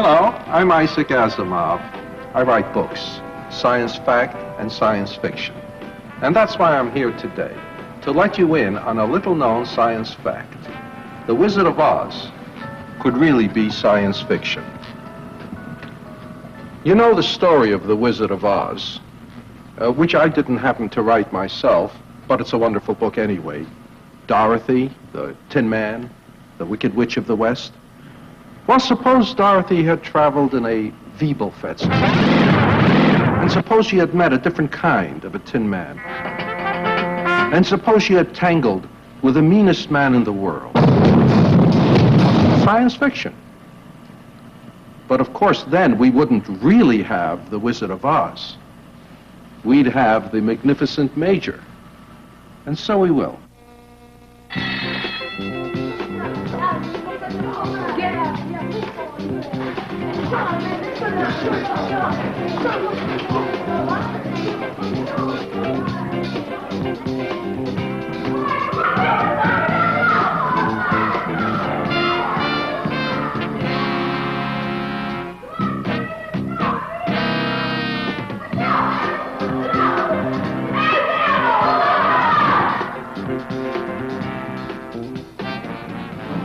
Hello, I'm Isaac Asimov. I write books, science fact and science fiction. And that's why I'm here today, to let you in on a little-known science fact. The Wizard of Oz could really be science fiction. You know the story of The Wizard of Oz, which I didn't happen to write myself, but it's a wonderful book anyway. Dorothy, the Tin Man, the Wicked Witch of the West. Well, suppose Dorothy had traveled in a Wiebelfetzer. And suppose she had met a different kind of a Tin Man. And suppose she had tangled with the meanest man in the world. Science fiction. But of course, then we wouldn't really have the Wizard of Oz. We'd have the Magnificent Major. And so we will.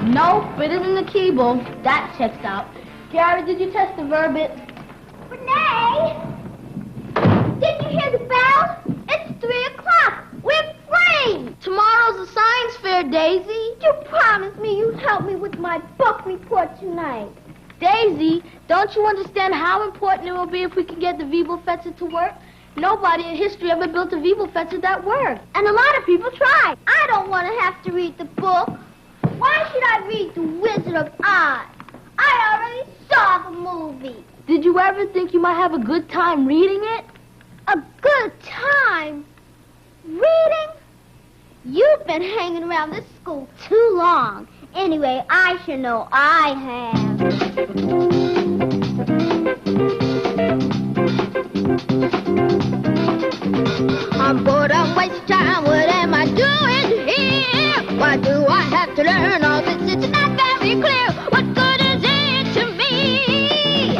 Nope, it isn't the keyboard. That checks out. Gary, did you test the verbit? Renee! Did you hear the bell? It's 3 o'clock. We're free! Tomorrow's a science fair, Daisy. You promised me you'd help me with my book report tonight. Daisy, don't you understand how important it will be if we can get the Wiebelfetzer to work? Nobody in history ever built a Wiebelfetzer that worked. And a lot of people tried. I don't want to have to read the book. Why should I read The Wizard of Oz? I already saw the movie. Did you ever think you might have a good time reading it? A good time? Reading? You've been hanging around this school too long. Anyway, I should know I have. I'm bored, I'm wasting time. What am I doing here? Why do I have to learn all this? It's not very clear. What good is it to me?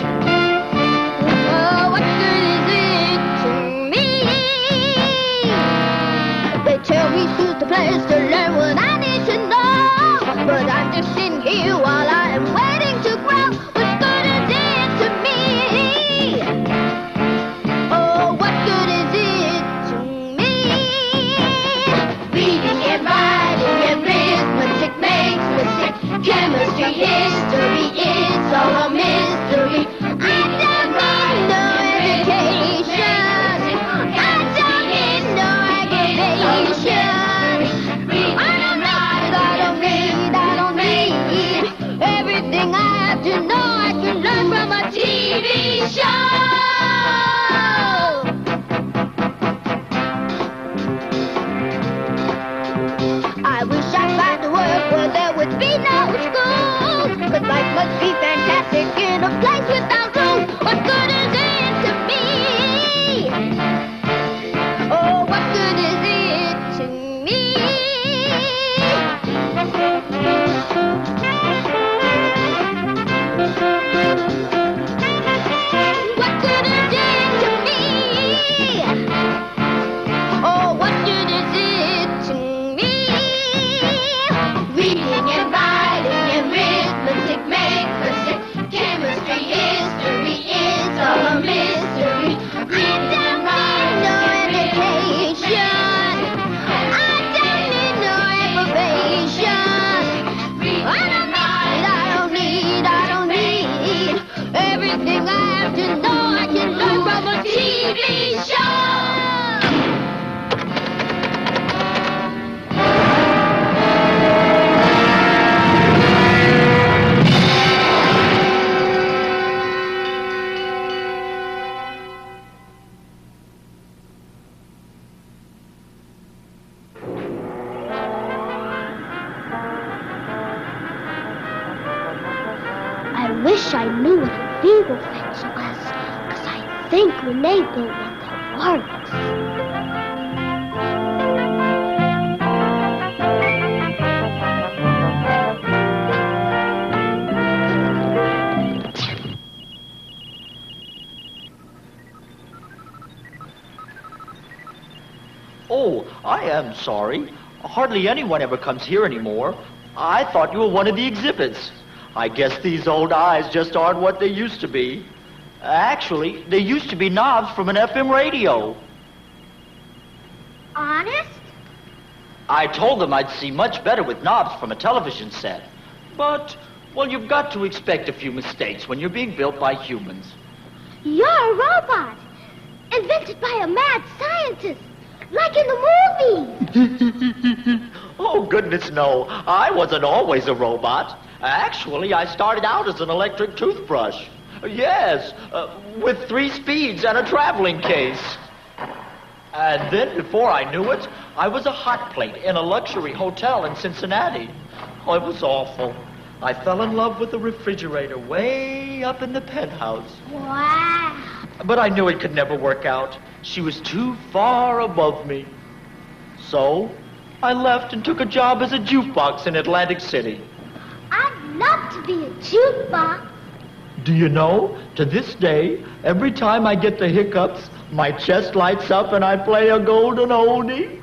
Oh, what good is it to me? They tell me choose the place to learn what I need to know. But I'm just sitting here while I am waiting to grow. What good is it to me? Oh, what good is it to me? Reading and writing and arithmetic makes me sick. Chemistry, history, it's all a mystery. I don't need no education. I don't need no aggravation. I don't need everything I have to know. I can learn from a TV show. I wish I'd find a world where there would be no school. 'Cause life must be fantastic in a place without rules. What good is it to me? Oh, what good is it to me? What good is it to me? Oh, what good is it to me? Reading and writing and arithmetic makes us sick. Chemistry, history, it's all a mystery. I don't need no education. I don't need no aggravation. I don't need everything I have to know. I can learn from a TV show. I wish I knew what a Wiebelfetzer was, 'cause I think Renee built one that works. Oh, I am sorry. Hardly anyone ever comes here anymore. I thought you were one of the exhibits. I guess these old eyes just aren't what they used to be. Actually, they used to be knobs from an FM radio. Honest? I told them I'd see much better with knobs from a television set. But, well, you've got to expect a few mistakes when you're being built by humans. You're a robot, invented by a mad scientist, like in the movies. Oh, goodness, no. I wasn't always a robot. Actually, I started out as an electric toothbrush. Yes, with 3 speeds and a traveling case. And then, before I knew it, I was a hot plate in a luxury hotel in Cincinnati. Oh, it was awful. I fell in love with a refrigerator way up in the penthouse. Wow. But I knew it could never work out. She was too far above me. So, I left and took a job as a jukebox in Atlantic City. I'd love to be a jukebox. Do you know, to this day, every time I get the hiccups, my chest lights up and I play a golden oldie.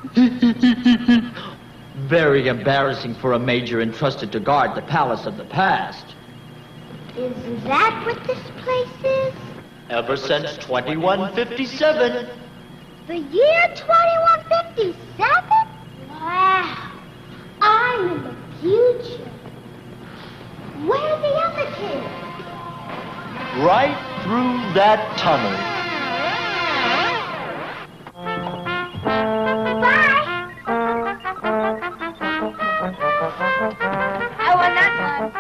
Very embarrassing for a major entrusted to guard the palace of the past. Is that what this place is? Ever since 2157. The year 2157? Wow. I'm in the future. Where are the other kids? Right through that tunnel. Bye. I want that one.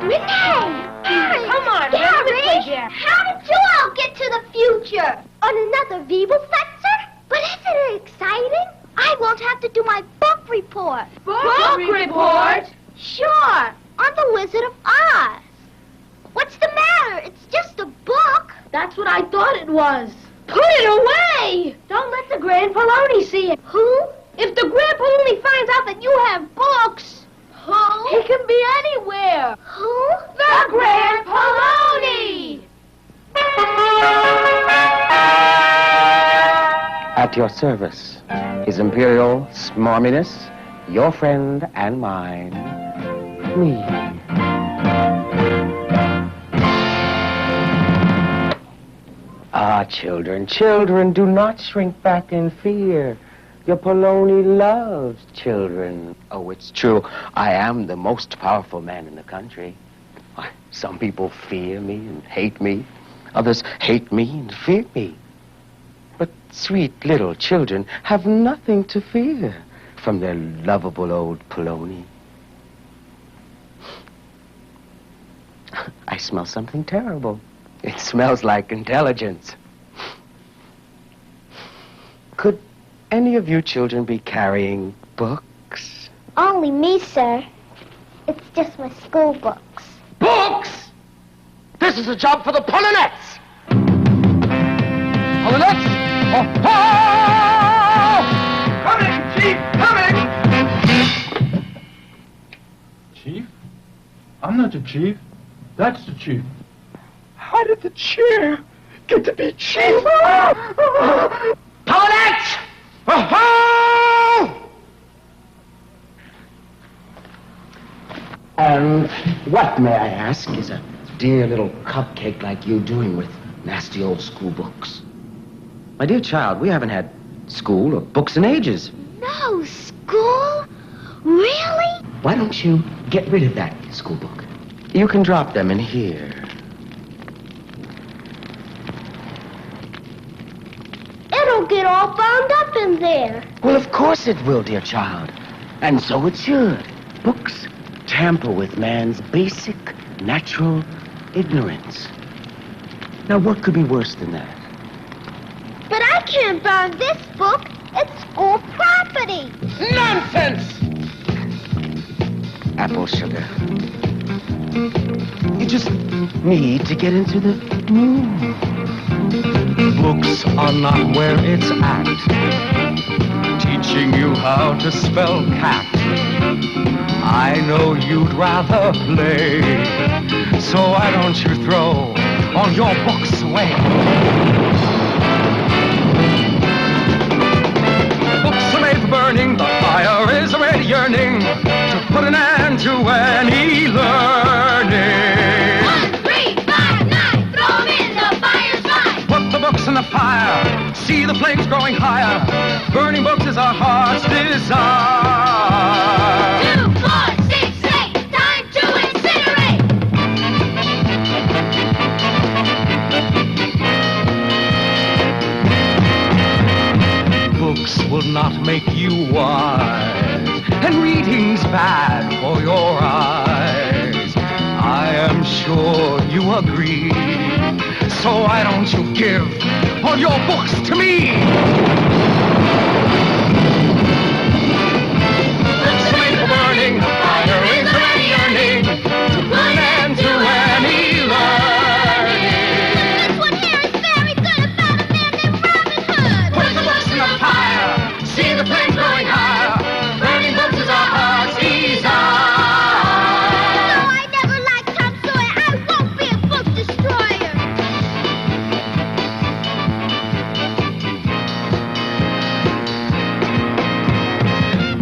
Renee! Gary! Come on, Gary! How did you all get to the future? On another Weeble-Fetzer? But isn't it exciting? I won't have to do my book report. Book report? Sure, on the Wizard of Oz. What's the matter? It's just a book. That's what I thought it was. Put it away! Don't let the Grand Polony see it. Who? If the Grand Polony finds out that you have books, Who? he can be anywhere. Who? The Grand Polony! At your service, His Imperial Smarminess, your friend and mine, me. Ah, children, children, do not shrink back in fear. Your Polony loves children. Oh, it's true, I am the most powerful man in the country. Why, some people fear me and hate me. Others hate me and fear me. But sweet little children have nothing to fear from their lovable old Polony. I smell something terrible. It smells like intelligence. Could any of you children be carrying books? Only me, sir. It's just my school books. Books? This is a job for the Polonettes! Polonettes? Oh, oh! Coming, Chief! Coming! Chief? I'm not the chief. That's the chief. How did the chair get to be chief? Polonettes! Oh! And what, may I ask, is a dear little cupcake like you doing with nasty old school books? My dear child, we haven't had school or books in ages. No school? Really? Why don't you get rid of that school book? You can drop them in here. It'll get all bound up in there. Well, of course it will, dear child. And so it should. Books tamper with man's basic, natural ignorance. Now, what could be worse than that? But I can't burn this book. It's school property. Nonsense! Apple sugar. You just need to get into the mood. Books are not where it's at, teaching you how to spell cat. I know you'd rather play, so why don't you throw all your books away? books in the fire. See the flames growing higher. Burning books is our heart's desire. 2, 4, 6, 8, time to incinerate! Books will not make you wise, and reading's bad for your eyes. I am sure you agree. So why don't you give all your books to me? Books make a burning, fire is already yearning to put an end to any learning. This one here is very good about a man named Robin Hood. Put the books in the fire, see the flames growing higher. Burning books is our heart's desire. Though I never liked Tom Sawyer, I won't be a book destroyer.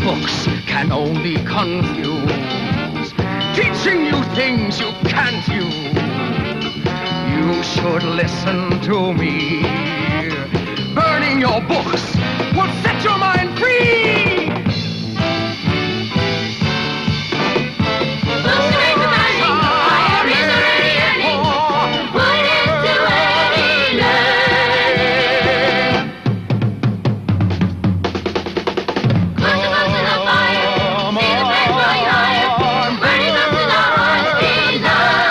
Books can only confuse, teaching you things you can't use. You should listen to me. Burning your books will set your mind free. Books make a burning, fire is already yearning to put an end to any learning. Put the books in the fire, see the flames growing higher. Burning books is our heart's desire.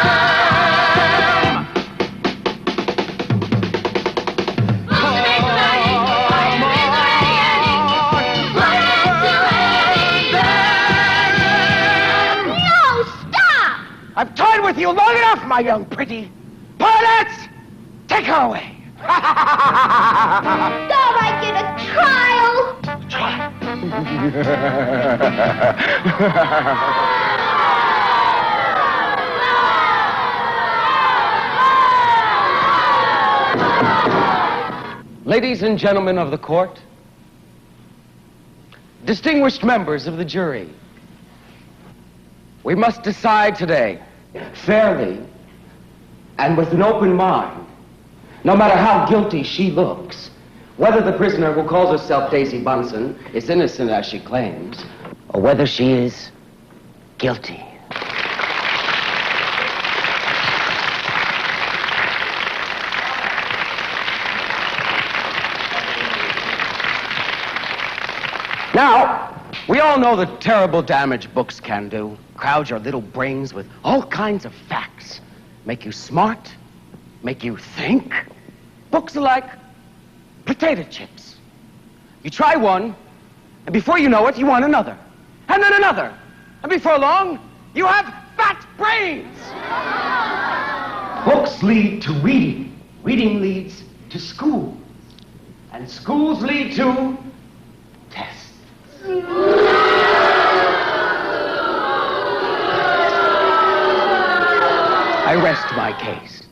Books make a burning, fire is already yearning to put an end to any learning. No, stop! I've toyed with you long enough, my young pretty. Paulette, take her away. Thought I'd get a trial. Ladies and gentlemen of the court, distinguished members of the jury, we must decide today, fairly and with an open mind, no matter how guilty she looks, whether the prisoner who calls herself Daisy Bunsen is innocent as she claims, or whether she is guilty. Now, we all know the terrible damage books can do. Crowd your little brains with all kinds of facts. Make you smart, make you think. Books are like potato chips. You try one, and before you know it, you want another. And then another. And before long, you have fat brains. Books lead to reading. Reading leads to school. And schools lead to tests. I rest my case.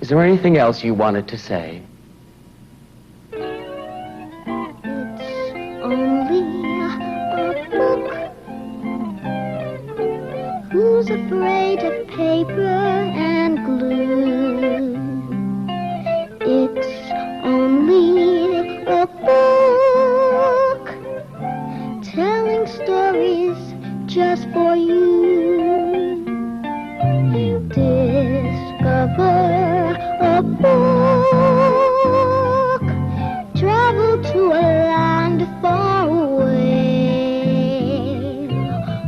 Is there anything else you wanted to say? It's only a book. Who's afraid of paper and glue? It's only a book telling stories just for you. Discover a book. Travel to a land far away.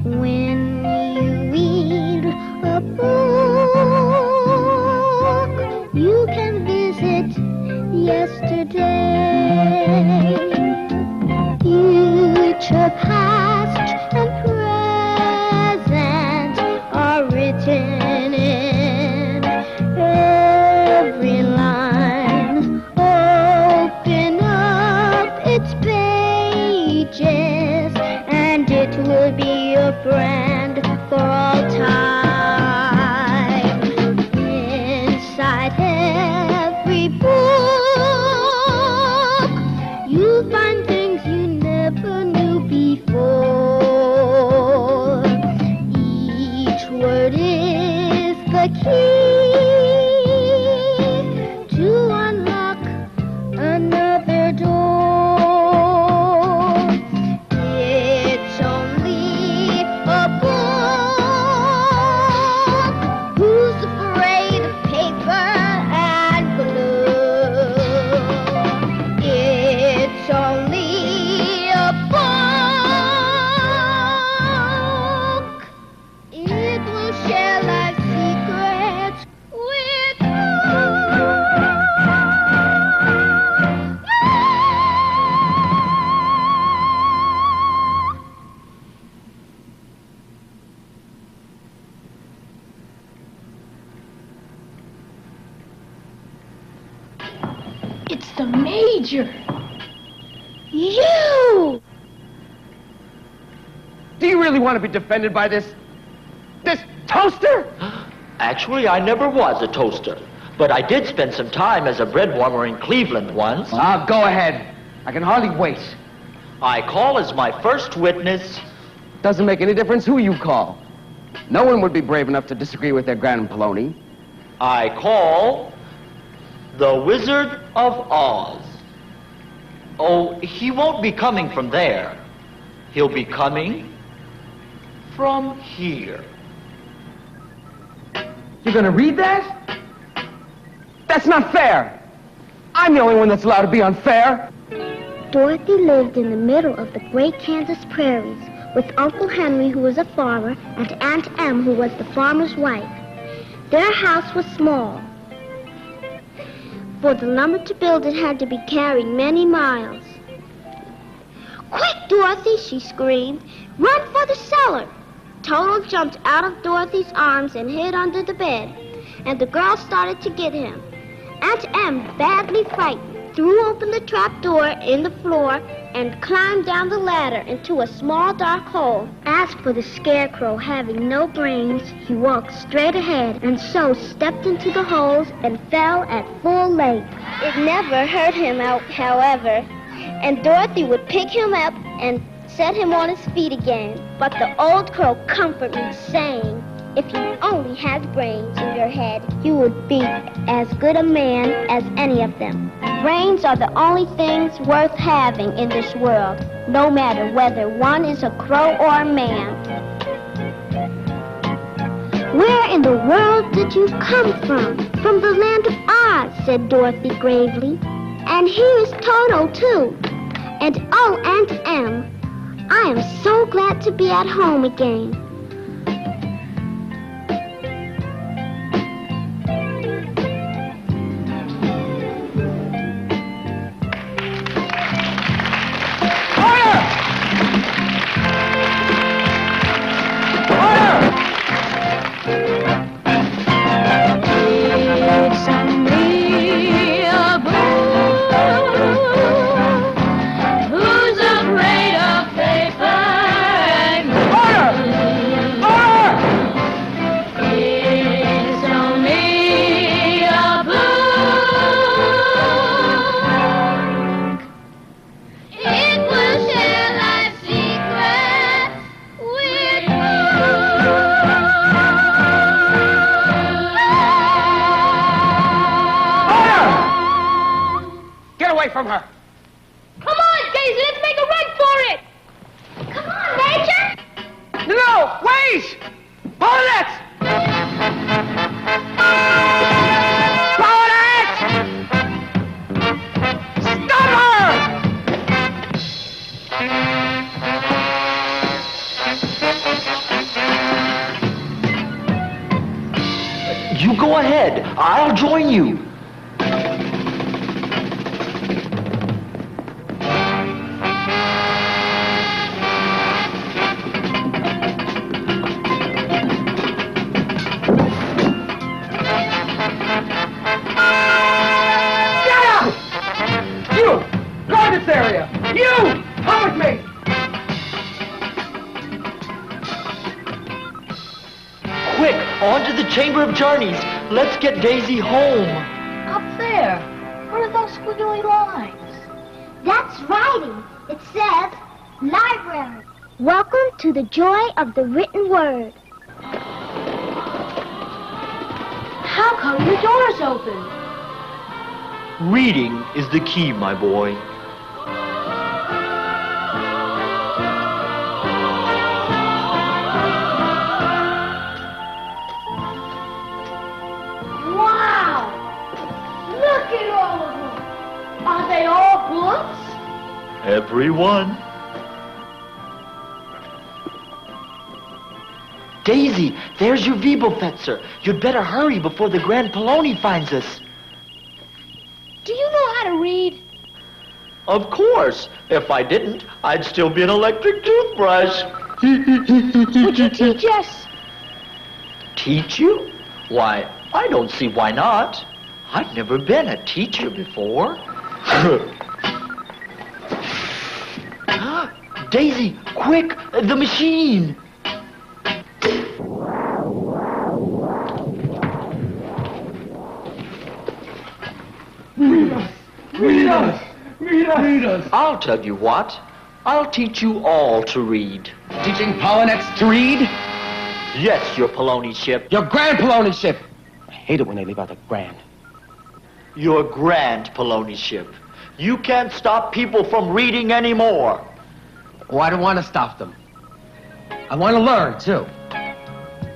When you read a book, you can visit yesterday. Future, past, and present are written in every line. Open up its pages, and it will be your friend for all time. Inside every book, you'll find things you never knew before. Each word is the key to the Major. You! Do you really want to be defended by this toaster? Actually, I never was a toaster. But I did spend some time as a bread warmer in Cleveland once. Go ahead. I can hardly wait. I call as my first witness. Doesn't make any difference who you call. No one would be brave enough to disagree with their Grand Polony. I call the Wizard of Oz. Oh, he won't be coming from there. He'll be coming from here. You're gonna read that? That's not fair. I'm the only one that's allowed to be unfair. Dorothy lived in the middle of the great Kansas prairies with Uncle Henry, who was a farmer, and Aunt Em, who was the farmer's wife. Their house was small. For the lumber to build it had to be carried many miles. "Quick, Dorothy," she screamed. "Run for the cellar." Toto jumped out of Dorothy's arms and hid under the bed, and the girls started to get him. Aunt Em, badly frightened, threw open the trap door in the floor and climbed down the ladder into a small dark hole. As for the Scarecrow, having no brains, he walked straight ahead and so stepped into the holes and fell at full length. It never hurt him, however, and Dorothy would pick him up and set him on his feet again. But the old crow comforted me, saying, "If you only had brains in your head, you would be as good a man as any of them." Brains are the only things worth having in this world, no matter whether one is a crow or a man. "Where in the world did you come from?" "From the land of Oz," said Dorothy gravely. "And here is Toto, too. And oh, Aunt Em, I am so glad to be at home again." From her. Come on, Daisy, let's make a run for it! Come on, Major! No, wait! Paulette! Paulette! Stop her! You go ahead. I'll join you. Area. You! Come with me! Quick, on to the Chamber of Journeys. Let's get Daisy home. Up there. What are those squiggly lines? That's writing. It says, "Library. Welcome to the joy of the written word." How come the door's open? Reading is the key, my boy. Are they all books? Everyone. Daisy, there's your Wiebelfetzer. You'd better hurry before the Grand Polony finds us. Do you know how to read? Of course. If I didn't, I'd still be an electric toothbrush. Would you teach us? Teach you? Why, I don't see why not. I've never been a teacher before. Daisy, quick! The machine! Read us! I'll tell you what. I'll teach you all to read. Teaching Polonets to read? Yes, your Polony ship. Your grand Polony ship. I hate it when they leave out the grand. Your grand Polony ship. You can't stop people from reading anymore. Oh, I don't want to stop them. I want to learn, too.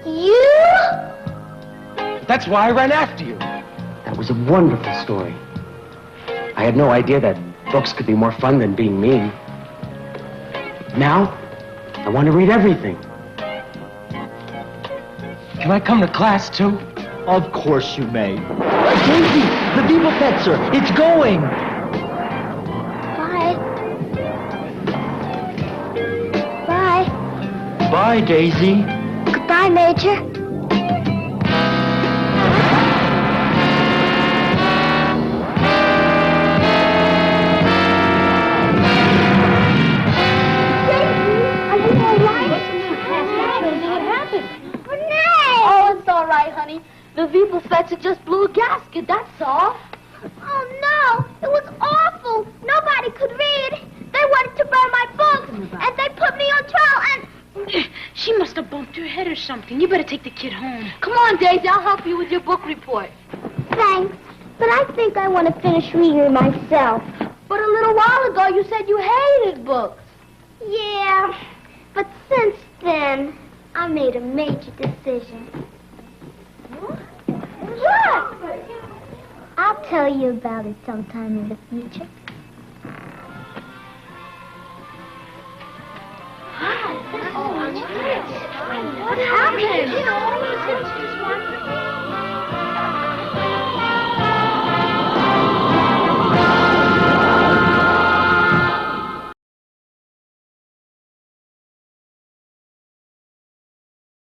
You? That's why I ran after you. That was a wonderful story. I had no idea that books could be more fun than being mean. Now, I want to read everything. Can I come to class, too? Of course you may. Daisy, the Viva Fetzer, it's going! Bye. Bye. Bye, Daisy. Goodbye, Major. The Viva Fetzer just blew a gasket, that's all. Oh, no. It was awful. Nobody could read. They wanted to burn my books, and they put me on trial, and... She must have bumped her head or something. You better take the kid home. Come on, Daisy, I'll help you with your book report. Thanks, but I think I want to finish reading it myself. But a little while ago, you said you hated books. Yeah, but since then, I made a major decision. What? I'll tell you about it sometime in the future. What happened?